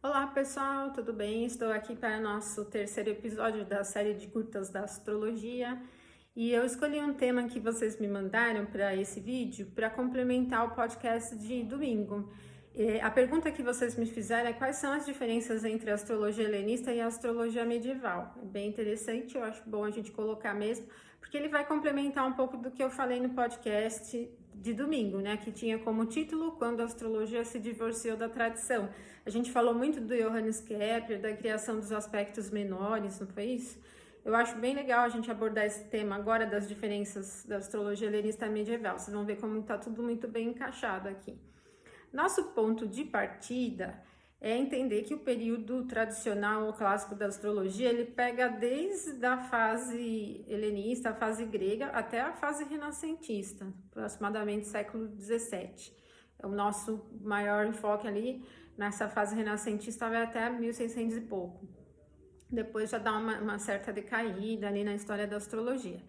Olá pessoal, tudo bem? Estou aqui para o nosso terceiro episódio da série de curtas da astrologia e eu escolhi um tema que vocês me mandaram para esse vídeo para complementar o podcast de domingo. A pergunta que vocês me fizeram é quais são as diferenças entre a astrologia helenista e a astrologia medieval. É bem interessante, eu acho bom a gente colocar mesmo, porque ele vai complementar um pouco do que eu falei no podcast de domingo, né? Que tinha como título Quando a Astrologia se Divorciou da Tradição. A gente falou muito do Johannes Kepler, da criação dos aspectos menores, não foi isso? Eu acho bem legal a gente abordar esse tema agora das diferenças da astrologia helenista e medieval. Vocês vão ver como está tudo muito bem encaixado aqui. Nosso ponto de partida é entender que o período tradicional ou clássico da astrologia, ele pega desde a fase helenista, a fase grega, até a fase renascentista, aproximadamente século XVII. O nosso maior enfoque ali nessa fase renascentista vai até 1600 e pouco. Depois já dá uma certa decaída ali na história da astrologia.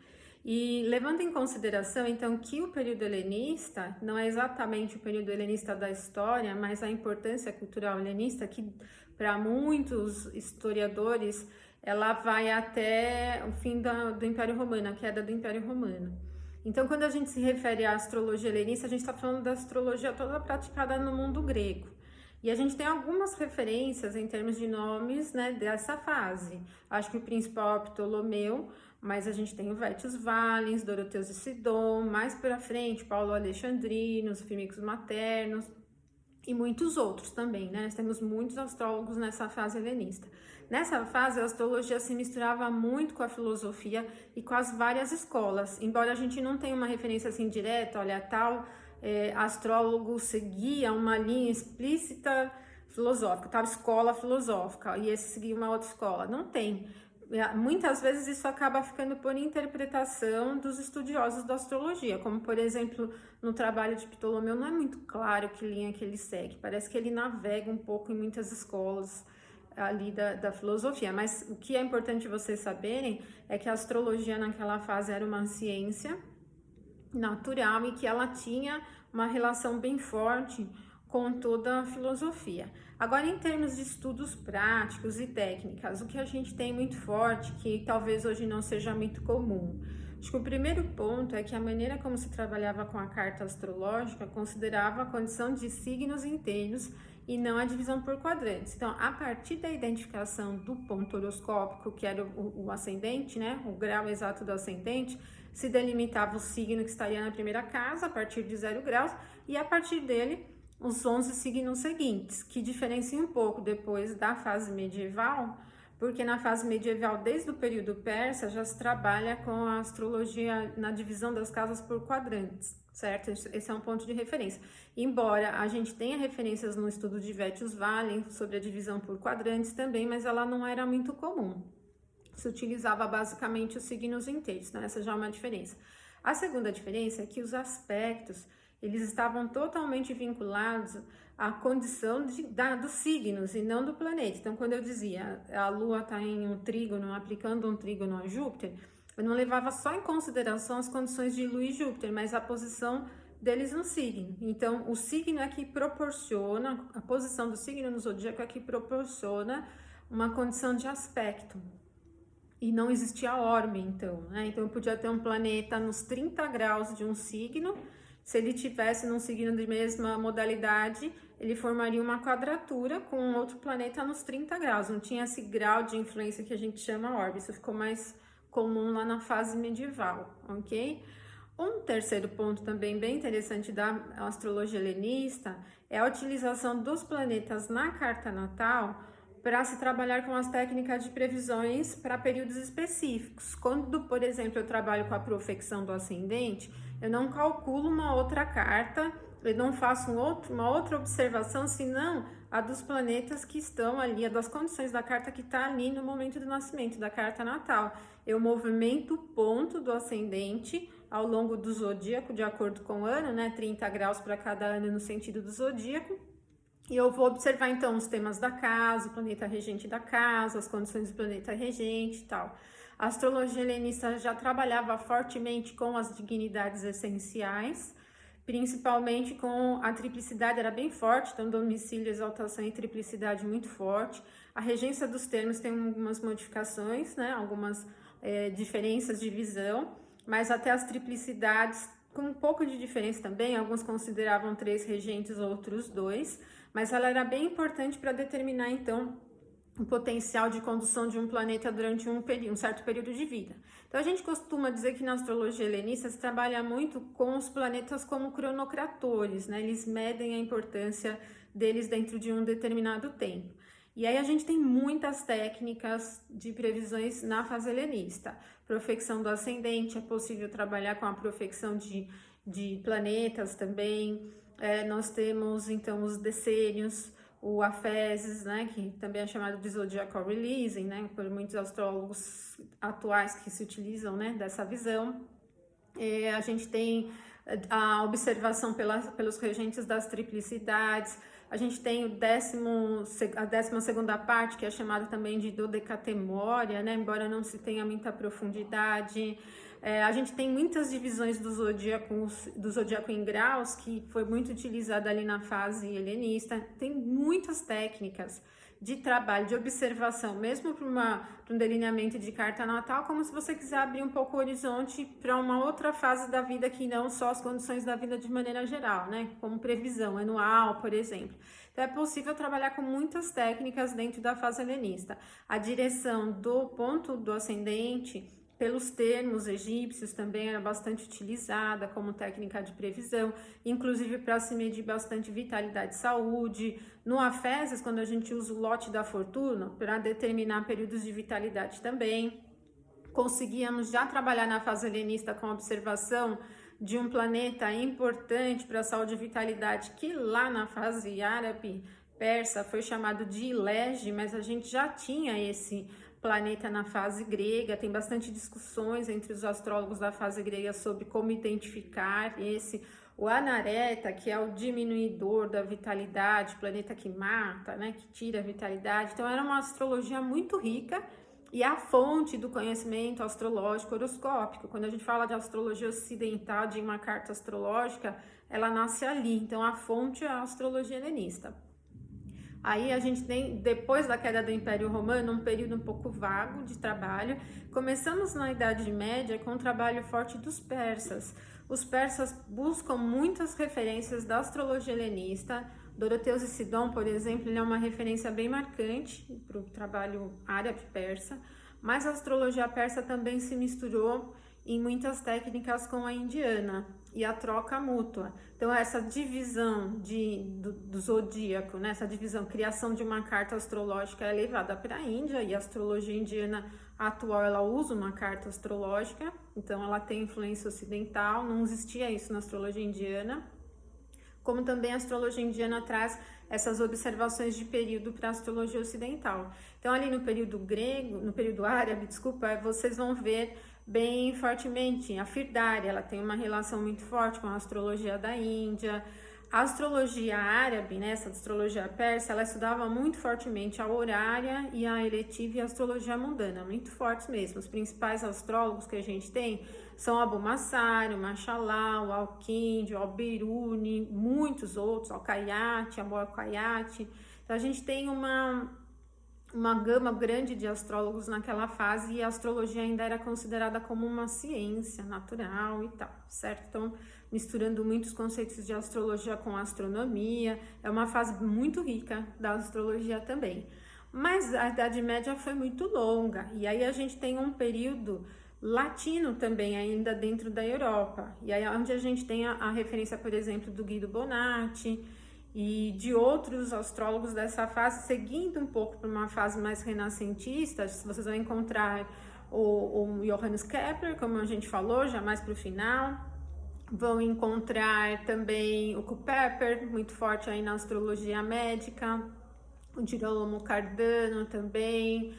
E levando em consideração, então, que o período helenista não é exatamente o período helenista da história, mas a importância cultural helenista, que para muitos historiadores, ela vai até o fim do Império Romano, a queda do Império Romano. Então, quando a gente se refere à astrologia helenista, a gente está falando da astrologia toda praticada no mundo grego. E a gente tem algumas referências em termos de nomes, né, dessa fase. Acho que o principal é Ptolomeu, mas a gente tem o Vétios Valens, Doroteus de Sidon, mais para frente, Paulo Alexandrino, os Firmicus Maternos e muitos outros também, né? Nós temos muitos astrólogos nessa fase helenista. Nessa fase, a astrologia se misturava muito com a filosofia e com as várias escolas, embora a gente não tenha uma referência assim direta, olha, tal astrólogo seguia uma linha explícita filosófica, tal escola filosófica, e esse seguia uma outra escola. Não tem. Muitas vezes isso acaba ficando por interpretação dos estudiosos da astrologia, como por exemplo no trabalho de Ptolomeu não é muito claro que linha que ele segue, parece que ele navega um pouco em muitas escolas ali da filosofia, mas o que é importante vocês saberem é que a astrologia naquela fase era uma ciência natural e que ela tinha uma relação bem forte com toda a filosofia. Agora, em termos de estudos práticos e técnicas, o que a gente tem muito forte, que talvez hoje não seja muito comum. Acho que o primeiro ponto é que a maneira como se trabalhava com a carta astrológica considerava a condição de signos inteiros e não a divisão por quadrantes. Então, a partir da identificação do ponto horoscópico, que era o ascendente, né, o grau exato do ascendente, se delimitava o signo que estaria na primeira casa, a partir de 0 graus, e a partir dele, os 11 signos seguintes, que diferenciam um pouco depois da fase medieval, porque na fase medieval, desde o período persa, já se trabalha com a astrologia na divisão das casas por quadrantes, certo? Esse é um ponto de referência. Embora a gente tenha referências no estudo de Vétios Valens sobre a divisão por quadrantes também, mas ela não era muito comum. Se utilizava basicamente os signos inteiros, né? Essa já é uma diferença. A segunda diferença é que os aspectos, eles estavam totalmente vinculados à condição dos signos e não do planeta. Então, quando eu dizia a Lua está em um trígono, aplicando um trígono a Júpiter, eu não levava só em consideração as condições de Lua e Júpiter, mas a posição deles no signo. Então, o signo é que proporciona, a posição do signo no zodíaco é que proporciona uma condição de aspecto. E não existia orbe, então, né? Então, eu podia ter um planeta nos 30 graus de um signo. Se ele tivesse num signo de mesma modalidade, ele formaria uma quadratura com outro planeta nos 30 graus. Não tinha esse grau de influência que a gente chama orbe. Isso ficou mais comum lá na fase medieval, ok? Um terceiro ponto também bem interessante da astrologia helenista é a utilização dos planetas na carta natal para se trabalhar com as técnicas de previsões para períodos específicos. Quando, por exemplo, eu trabalho com a profecção do ascendente, eu não calculo uma outra carta, eu não faço uma outra observação, senão a dos planetas que estão ali, a das condições da carta que está ali no momento do nascimento, da carta natal. Eu movimento o ponto do ascendente ao longo do zodíaco, de acordo com o ano, né? 30 graus para cada ano no sentido do zodíaco. E eu vou observar, então, os temas da casa, o planeta regente da casa, as condições do planeta regente e tal. A astrologia helenista já trabalhava fortemente com as dignidades essenciais, principalmente com a triplicidade, era bem forte, então domicílio, exaltação e triplicidade muito forte. A regência dos termos tem algumas modificações, né, algumas diferenças de visão, mas até as triplicidades com um pouco de diferença também, alguns consideravam 3 regentes, outros 2, mas ela era bem importante para determinar então o potencial de condução de um planeta durante um certo período de vida. Então a gente costuma dizer que na astrologia helenista se trabalha muito com os planetas como cronocratores, né? Eles medem a importância deles dentro de um determinado tempo. E aí a gente tem muitas técnicas de previsões na fase helenista. Profecção do ascendente, é possível trabalhar com a profecção de planetas também. Nós temos então os decênios, o Aféses, né, que também é chamado de zodiacal releasing, né, por muitos astrólogos atuais que se utilizam, né, dessa visão. A gente tem a observação pelos regentes das triplicidades. A gente tem a 12ª parte, que é chamada também de dodecatemória, né, embora não se tenha muita profundidade. A gente tem muitas divisões do zodíaco em graus, que foi muito utilizada ali na fase helenista. Tem muitas técnicas de trabalho, de observação, mesmo para um delineamento de carta natal, como se você quiser abrir um pouco o horizonte para uma outra fase da vida que não só as condições da vida de maneira geral, né? Como previsão anual, por exemplo. Então é possível trabalhar com muitas técnicas dentro da fase helenista. A direção do ponto do ascendente pelos termos egípcios também era bastante utilizada como técnica de previsão, inclusive para se medir bastante vitalidade e saúde. No Aféses, quando a gente usa o lote da fortuna, para determinar períodos de vitalidade também. Conseguíamos já trabalhar na fase helenista com a observação de um planeta importante para a saúde e vitalidade, que lá na fase árabe, persa, foi chamado de Ilege, mas a gente já tinha esse planeta na fase grega. Tem bastante discussões entre os astrólogos da fase grega sobre como identificar o Anareta, que é o diminuidor da vitalidade, planeta que mata, né, que tira a vitalidade. Então era uma astrologia muito rica e a fonte do conhecimento astrológico horoscópico. Quando a gente fala de astrologia ocidental, de uma carta astrológica, ela nasce ali. Então a fonte é a astrologia helenista. Aí a gente tem, depois da queda do Império Romano, um período um pouco vago de trabalho. Começamos na Idade Média com um trabalho forte dos persas. Os persas buscam muitas referências da astrologia helenista. Doroteus e Sidon, por exemplo, ele é uma referência bem marcante para o trabalho árabe-persa, mas a astrologia persa também se misturou em muitas técnicas com a indiana e a troca mútua. Então essa divisão do zodíaco, né, essa divisão, criação de uma carta astrológica é levada para a Índia, e a astrologia indiana atual ela usa uma carta astrológica, então ela tem influência ocidental, não existia isso na astrologia indiana. Como também a astrologia indiana traz essas observações de período para a astrologia ocidental. Então ali no período árabe, vocês vão ver bem fortemente a Firdária, ela tem uma relação muito forte com a astrologia da Índia. A astrologia árabe, né, essa astrologia persa, ela estudava muito fortemente a horária e a eletiva e a astrologia mundana, muito fortes mesmo. Os principais astrólogos que a gente tem são Abu Massar, o Mashallah, o Al-Kindi, o Al-Biruni, muitos outros, Al-Kayati, Abu Al-Kayati. Então a gente tem uma gama grande de astrólogos naquela fase, e a astrologia ainda era considerada como uma ciência natural e tal, certo? Então, misturando muitos conceitos de astrologia com astronomia, é uma fase muito rica da astrologia também. Mas a Idade Média foi muito longa, e aí a gente tem um período latino também ainda dentro da Europa, e aí onde a gente tem a referência, por exemplo, do Guido Bonatti, e de outros astrólogos dessa fase, seguindo um pouco para uma fase mais renascentista. Vocês vão encontrar o Johannes Kepler, como a gente falou, já mais para o final. Vão encontrar também o Culpeper, muito forte aí na astrologia médica, o Girolamo Cardano também.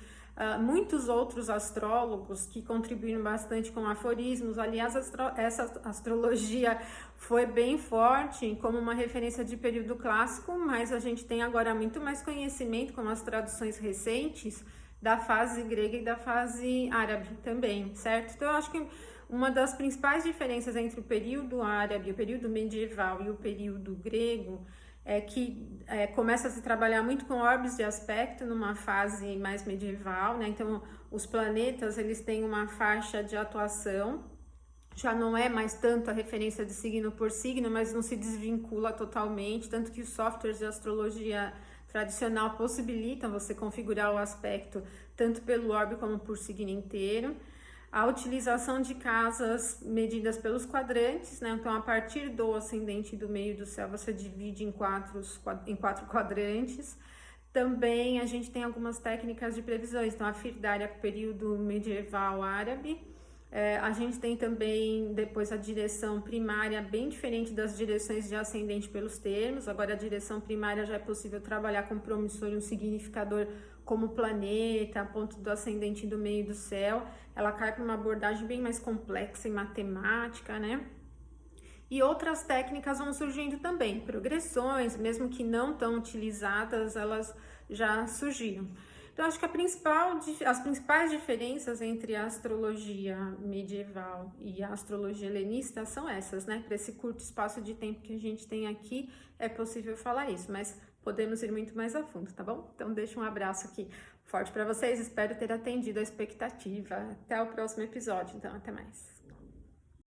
Muitos outros astrólogos que contribuíram bastante com aforismos. Aliás, essa astrologia foi bem forte como uma referência de período clássico, mas a gente tem agora muito mais conhecimento com as traduções recentes da fase grega e da fase árabe também, certo? Então eu acho que Uma das principais diferenças entre o período árabe, o período medieval e o período grego é que começa a se trabalhar muito com orbes de aspecto numa fase mais medieval, né? Então, os planetas, eles têm uma faixa de atuação, já não é mais tanto a referência de signo por signo, mas não se desvincula totalmente, tanto que os softwares de astrologia tradicional possibilitam você configurar o aspecto tanto pelo orbe como por signo inteiro. A utilização de casas medidas pelos quadrantes, né? Então, a partir do ascendente do meio do céu, você divide em quatro quadrantes. Também a gente tem algumas técnicas de previsões, então a Firdária, período medieval árabe. A gente tem também depois a direção primária, bem diferente das direções de ascendente pelos termos. Agora a direção primária já é possível trabalhar com promissor e um significador como planeta, ponto do ascendente do meio do céu. Ela cai para uma abordagem bem mais complexa e matemática, né? E outras técnicas vão surgindo também, progressões, mesmo que não tão utilizadas, elas já surgiram. Então, acho que as principais diferenças entre a astrologia medieval e a astrologia helenista são essas, né? Para esse curto espaço de tempo que a gente tem aqui, é possível falar isso, mas podemos ir muito mais a fundo, tá bom? Então, deixo um abraço aqui forte para vocês, espero ter atendido a expectativa. Até o próximo episódio, então, até mais.